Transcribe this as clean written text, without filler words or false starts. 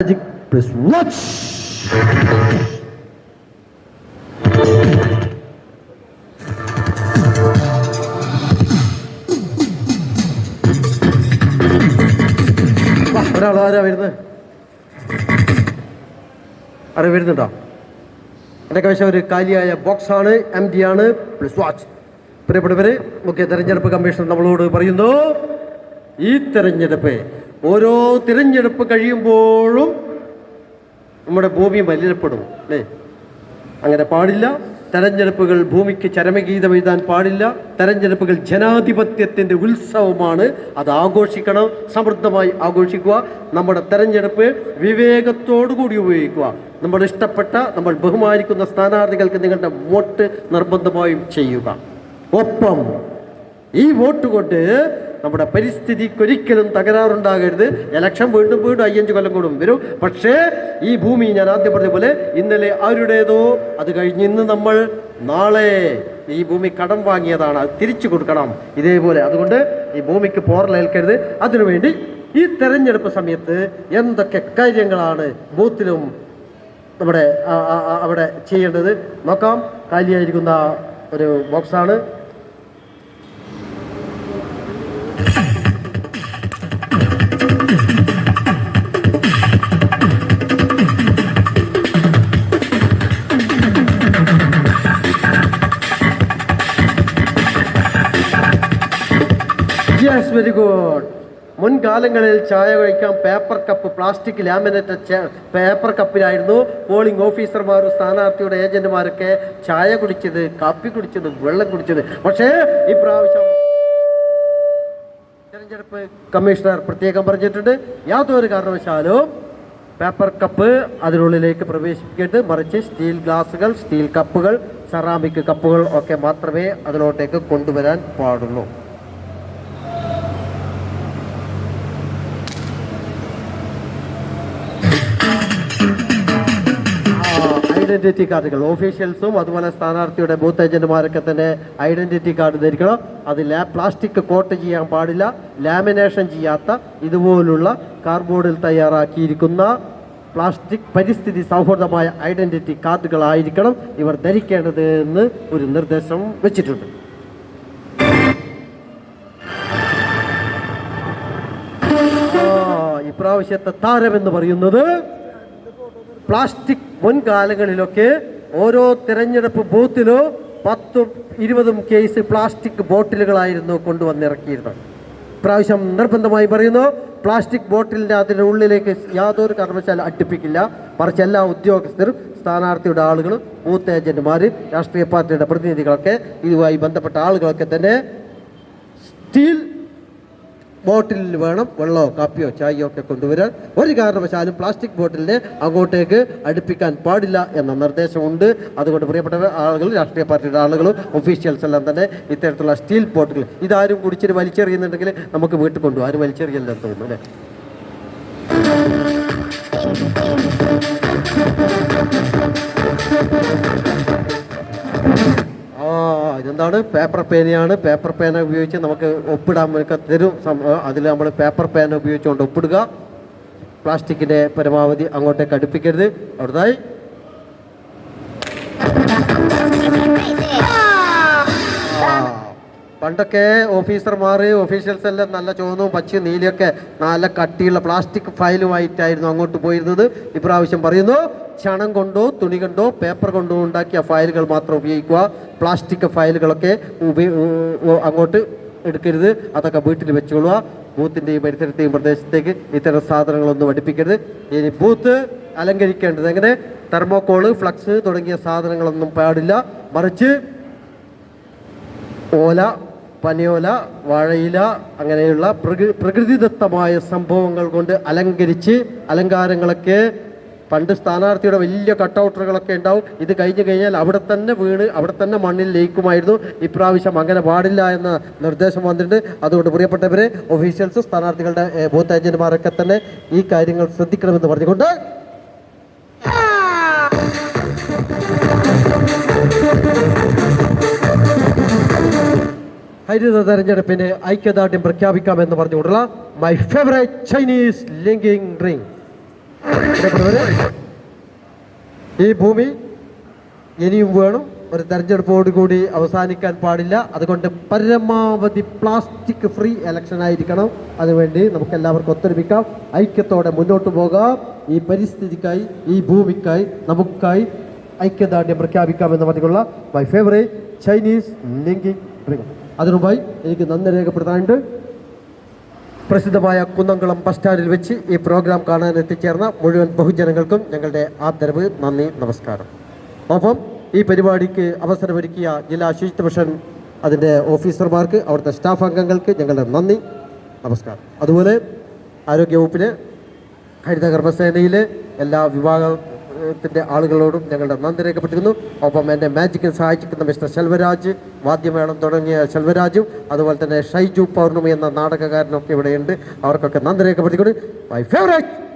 Magic, press watch. ഒരാളാരാ വരുന്നത്? അറിവ് വരുന്നുണ്ടോ? എൻ്റെ കൈവശം ഒരു കാലിയായ ബോക്സാണ്, MD ആണ്, പ്ലസ് വാച്ച്. പ്രിയപ്പെട്ടവരെ, മുഖ്യ തെരഞ്ഞെടുപ്പ് കമ്മീഷൻ നമ്മളോട് പറയുന്നു, ഈ തെരഞ്ഞെടുപ്പ് ഓരോ തിരഞ്ഞെടുപ്പ് കഴിയുമ്പോഴും നമ്മുടെ ഭൂമി മലിനപ്പെടും അല്ലേ? അങ്ങനെ പാടില്ല. തെരഞ്ഞെടുപ്പുകൾ ഭൂമിക്ക് ചരമഗീതം എഴുതാൻ പാടില്ല. തെരഞ്ഞെടുപ്പുകൾ ജനാധിപത്യത്തിൻ്റെ ഉത്സവമാണ്. അത് ആഘോഷിക്കണം, സമൃദ്ധമായി ആഘോഷിക്കുക. നമ്മുടെ തെരഞ്ഞെടുപ്പ് വിവേകത്തോടുകൂടി ഉപയോഗിക്കുക. നമ്മൾ ഇഷ്ടപ്പെട്ട, നമ്മൾ ബഹുമാനിക്കുന്ന സ്ഥാനാർത്ഥികൾക്ക് നിങ്ങളുടെ വോട്ട് നിർബന്ധമായും ചെയ്യുക. ഒപ്പം ഈ വോട്ട് കൊണ്ട് നമ്മുടെ പരിസ്ഥിതിക്കൊരിക്കലും തകരാറുണ്ടാകരുത്. ഇലക്ഷൻ വീണ്ടും 5 കൊല്ലം കൂടും വരും. പക്ഷേ ഈ ഭൂമി, ഞാൻ ആദ്യം പറഞ്ഞ പോലെ, ഇന്നലെ ആരുടേതോ, അത് കഴിഞ്ഞ് ഇന്ന് നമ്മൾ, നാളെ ഈ ഭൂമി കടം വാങ്ങിയതാണ്, അത് തിരിച്ചു കൊടുക്കണം. ഇതേപോലെ അതുകൊണ്ട് ഈ ഭൂമിക്ക് പോറലേൽക്കരുത്. അതിനുവേണ്ടി ഈ തെരഞ്ഞെടുപ്പ് സമയത്ത് എന്തൊക്കെ കാര്യങ്ങളാണ് ബൂത്തിലും നമ്മുടെ അവിടെ ചെയ്യേണ്ടത് നോക്കാം. കാലിയായിരിക്കുന്ന ഒരു ബോക്സാണ്. Yes, very good. മുൻകാലങ്ങളിൽ ചായ കഴിക്കാൻ paper cup, plastic laminated paper കപ്പിലായിരുന്നു പോളിംഗ് ഓഫീസർമാരും സ്ഥാനാർത്ഥിയുടെ ഏജന്റുമാരൊക്കെ ചായ കുടിച്ചത്, കാപ്പി കുടിച്ചത്, വെള്ളം കുടിച്ചത്. പക്ഷേ ഇപ്രാവശ്യം തെരഞ്ഞെടുപ്പ് കമ്മീഷണർ പ്രത്യേകം പറഞ്ഞിട്ടുണ്ട്, യാതൊരു കാരണവശാലും പേപ്പർ കപ്പ് അതിനുള്ളിലേക്ക് പ്രവേശിപ്പിക്കരുത്. മറിച്ച് സ്റ്റീൽ ഗ്ലാസുകൾ, സ്റ്റീൽ കപ്പുകൾ, സെറാമിക് കപ്പുകൾ ഒക്കെ മാത്രമേ അതിലോട്ടേക്ക് കൊണ്ടുവരാൻ പാടുള്ളൂ. ഐഡന്റിറ്റി കാർഡുകൾ, ഓഫീഷ്യൽസും അതുപോലെ സ്ഥാനാർത്ഥിയുടെ ബൂത്ത് ഏജന്റുമാരൊക്കെ തന്നെ ഐഡന്റിറ്റി കാർഡ് ധരിക്കണം. അത് പ്ലാസ്റ്റിക് കോട്ട് ചെയ്യാൻ പാടില്ല. ലാമിനേഷൻ ചെയ്യാത്ത ഇതുപോലുള്ള കാർഡ്ബോർഡിൽ തയ്യാറാക്കിയിരിക്കുന്ന പ്ലാസ്റ്റിക് പരിസ്ഥിതി സൗഹൃദമായ ഐഡന്റിറ്റി കാർഡുകളായിരിക്കണം ഇവർ ധരിക്കേണ്ടത് എന്ന് ഒരു നിർദ്ദേശം വെച്ചിട്ടുണ്ട്. ഇപ്രാവശ്യത്തെ താരമെന്ന് പറയുന്നത് പ്ലാസ്റ്റിക്. മുൻകാലങ്ങളിലൊക്കെ ഓരോ തിരഞ്ഞെടുപ്പ് ബൂത്തിലോ 10-20 കേസ് പ്ലാസ്റ്റിക് ബോട്ടിലുകളായിരുന്നു കൊണ്ടുവന്നിറക്കിയിരുന്നത്. പ്രാവശ്യം നിർബന്ധമായി പറയുന്നു, പ്ലാസ്റ്റിക് ബോട്ടിലിൻ്റെ അതിൻ്റെ ഉള്ളിലേക്ക് യാതൊരു കാരണവശാലും അടുപ്പിക്കില്ല. മറിച്ച് എല്ലാ ഉദ്യോഗസ്ഥരും, സ്ഥാനാർത്ഥിയുടെ ആളുകളും, ബൂത്ത് ഏജന്റുമാർ, രാഷ്ട്രീയ പാർട്ടിയുടെ പ്രതിനിധികളൊക്കെ, ഇതുമായി ബന്ധപ്പെട്ട ആളുകളൊക്കെ തന്നെ സ്റ്റീൽ ബോട്ടിലിൽ വേണം വെള്ളമോ കാപ്പിയോ ചായയോ ഒക്കെ കൊണ്ടുവരാൻ. ഒരു കാരണവശാലും പ്ലാസ്റ്റിക് ബോട്ടിലിനെ അങ്ങോട്ടേക്ക് അടുപ്പിക്കാൻ പാടില്ല എന്ന നിർദ്ദേശമുണ്ട്. അതുകൊണ്ട് പ്രിയപ്പെട്ട ആളുകൾ, രാഷ്ട്രീയ പാർട്ടിയുടെ ആളുകളും ഒഫീഷ്യൽസ് എല്ലാം തന്നെ ഇത്തരത്തിലുള്ള സ്റ്റീൽ ബോട്ടിൽ, ഇതാരും കുടിച്ചിട്ട് വലിച്ചെറിയുന്നുണ്ടെങ്കിൽ നമുക്ക് വീട്ടിൽ കൊണ്ടുപോകും. ആരും വലിച്ചെറിയല്ലെന്ന് തോന്നുന്നു അല്ലേ? ഇതെന്താണ്? പേപ്പർ പേനയാണ്. പേപ്പർ പേന ഉപയോഗിച്ച് നമുക്ക് ഒപ്പിടാൻ തരും. അതിൽ നമ്മൾ പേപ്പർ പേന ഉപയോഗിച്ചുകൊണ്ട് ഒപ്പിടുക. പ്ലാസ്റ്റിക്കിൻ്റെ പരമാവധി അങ്ങോട്ടേക്ക് അടുപ്പിക്കരുത്. അടുത്തായി പണ്ടൊക്കെ ഓഫീസർമാർ, ഓഫീഷ്യൽസ് എല്ലാം നല്ല ചുവന്നും പച്ചയും നീലയൊക്കെ നല്ല കട്ടിയുള്ള പ്ലാസ്റ്റിക് ഫയലുമായിട്ടായിരുന്നു അങ്ങോട്ട് പോയിരുന്നത്. ഇപ്രാവശ്യം പറയുന്നു, ചണം കൊണ്ടോ തുണി കൊണ്ടോ പേപ്പർ കൊണ്ടോ ഉണ്ടാക്കിയ ഫയലുകൾ മാത്രം ഉപയോഗിക്കുക. പ്ലാസ്റ്റിക് ഫയലുകളൊക്കെ അങ്ങോട്ട് എടുക്കരുത്. അതൊക്കെ വീട്ടിൽ വെച്ചുകൊള്ളുക. ബൂത്തിൻ്റെയും പരിസരത്തെയും പ്രദേശത്തേക്ക് ഇത്തരം സാധനങ്ങളൊന്നും അടുപ്പിക്കരുത്. ഇനി ബൂത്ത് അലങ്കരിക്കേണ്ടത് എങ്ങനെ? തെർമോക്കോള്, ഫ്ലക്സ് തുടങ്ങിയ സാധനങ്ങളൊന്നും പാടില്ല. മറിച്ച് ഓല, പനയോല, വാഴയില, അങ്ങനെയുള്ള പ്രകൃതിദത്തമായ സംഭവങ്ങൾ കൊണ്ട് അലങ്കരിച്ച്, അലങ്കാരങ്ങളൊക്കെ പണ്ട് സ്ഥാനാർത്ഥിയുടെ വലിയ കട്ടൗട്ടറുകളൊക്കെ ഉണ്ടാവും. ഇത് കഴിഞ്ഞ് കഴിഞ്ഞാൽ അവിടെ തന്നെ വീണ് അവിടെ തന്നെ മണ്ണിൽ ലയിക്കുമായിരുന്നു. ഇപ്രാവശ്യം അങ്ങനെ പാടില്ല എന്ന നിർദ്ദേശം വന്നിട്ടുണ്ട്. അതുകൊണ്ട് പ്രിയപ്പെട്ടവരെ, ഒഫീഷ്യൽസ്, സ്ഥാനാർത്ഥികളുടെ ബൂത്ത് ഏജന്റുമാരൊക്കെ തന്നെ ഈ കാര്യങ്ങൾ ശ്രദ്ധിക്കണമെന്ന് പറഞ്ഞുകൊണ്ട് ഹരിത തെരഞ്ഞെടുപ്പിന് ഐക്യദാർഢ്യം പ്രഖ്യാപിക്കാമെന്ന് പറഞ്ഞുകൊണ്ടുള്ള my favourite Chinese linking ring. പ്രിയപ്പെട്ടവരെ, ഈ ഭൂമി ഇനിയും വേണം. ഒരു തെരഞ്ഞെടുപ്പോടുകൂടി അവസാനിക്കാൻ പാടില്ല. അതുകൊണ്ട് പരമാവധി പ്ലാസ്റ്റിക് ഫ്രീ ഇലക്ഷൻ ആയിരിക്കണം. അതിനുവേണ്ടി നമുക്ക് എല്ലാവർക്കും ഒത്തൊരുമിക്കാം, ഐക്യത്തോടെ മുന്നോട്ട് പോകാം. ഈ പരിസ്ഥിതിക്കായി, ഈ ഭൂമിക്കായി, നമുക്കായി ഐക്യദാർഢ്യം പ്രഖ്യാപിക്കാമെന്ന് പറഞ്ഞുള്ള my favourite Chinese linking ring. അതിനുമായി എനിക്ക് നന്ദി രേഖപ്പെടുത്താനുണ്ട്. പ്രസിദ്ധമായ കുന്നംകുളം ബസ് സ്റ്റാൻഡിൽ വെച്ച് ഈ പ്രോഗ്രാം കാണാൻ എത്തിച്ചേർന്ന മുഴുവൻ ബഹുജനങ്ങൾക്കും ഞങ്ങളുടെ ആദരവ്, നന്ദി, നമസ്കാരം. ഒപ്പം ഈ പരിപാടിക്ക് അവസരമൊരുക്കിയ ജില്ലാ ശുചിത്വ മിഷൻ അതിൻ്റെ ഓഫീസർമാർക്ക്, അവിടുത്തെ സ്റ്റാഫ് അംഗങ്ങൾക്ക് ഞങ്ങളുടെ നന്ദി, നമസ്കാരം. അതുപോലെ ആരോഗ്യവകുപ്പിലെ ഹരിതകർമ്മസേനയിലെ എല്ലാ വിഭാഗത്തിൻ്റെ ആളുകളോടും ഞങ്ങളുടെ നന്ദി രേഖപ്പെട്ടിരുന്നു. ഒപ്പം എൻ്റെ മാജിക്കിൽ സഹായിച്ചിരിക്കുന്ന മിസ്റ്റർ ശെൽവരാജ്, വാദ്യമേളം തുടങ്ങിയ ശെൽവരാജും, അതുപോലെ തന്നെ ഷൈജു പൗർണമി എന്ന നാടകകാരനൊക്കെ ഇവിടെയുണ്ട്. അവർക്കൊക്കെ നന്ദി രേഖപ്പെടുത്തിക്കൊണ്ട് മൈ ഫേവറേറ്റ്